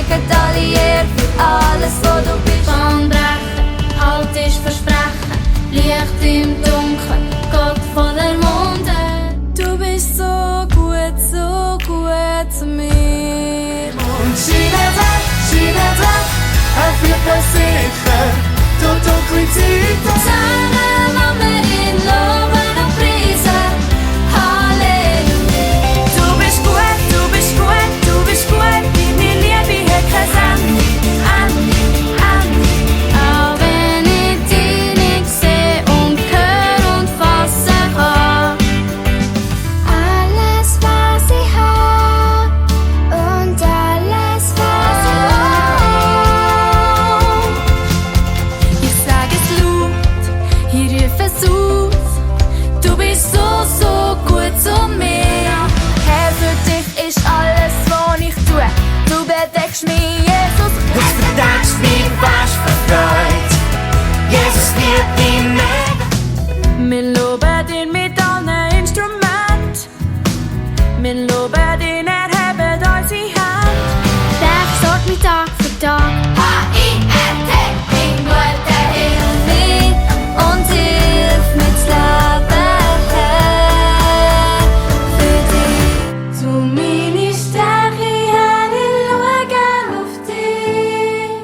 kriegen alle Ehre für alles, was du bist. Bahnbrechen, halt ist Versprechen, Licht im Dunkeln, Gott voller Wunder. Du bist so gut zu mir. Und Schiene dran, er führt uns sicher durch dunkle Zeiten. Zusammen wollen wir ihn loben und preisen. Halleluja. Du bist gut, du bist gut, du bist gut. Deine Liebe hat kein Ende. Auch wenn ich dich nicht sehe und höre und fassen kann. Alles, was ich habe und alles, was ich habe. Ich sag es laut, ich rufe es aus. Du bist so gut zu mir. Herr, für dich ist alles, was ich tue. Du bedeckst mich, Jesus. Du verdankst mich fast verfreut. Jesus liebt dich mega. Wir loben ihn mit allen Instrumenten. Wir loben ihn, erheben unsere Hände. Der versorgt mich Tag für Tag. H-I-N-T, mein guter Himmel. Mir und hilft mir zu leben, Herr, für dich. Du meine Stärke, Herr, ich schau gern auf dich.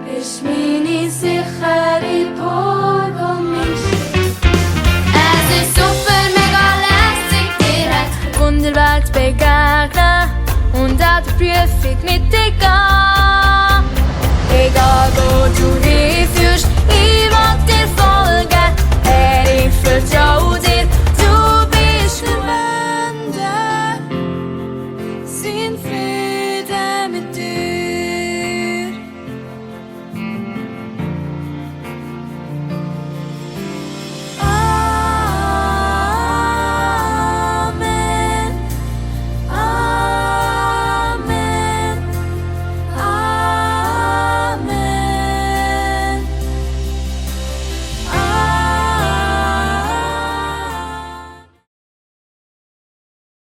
Bist meine sichere Burg und mein Schild. Es ist super, mega lässig, dir hat Wunderwelt begegnen und an der Prüfung mit dir gehen. Egal wo du hinführst, ich will dir folgen. Herr, ich vertraue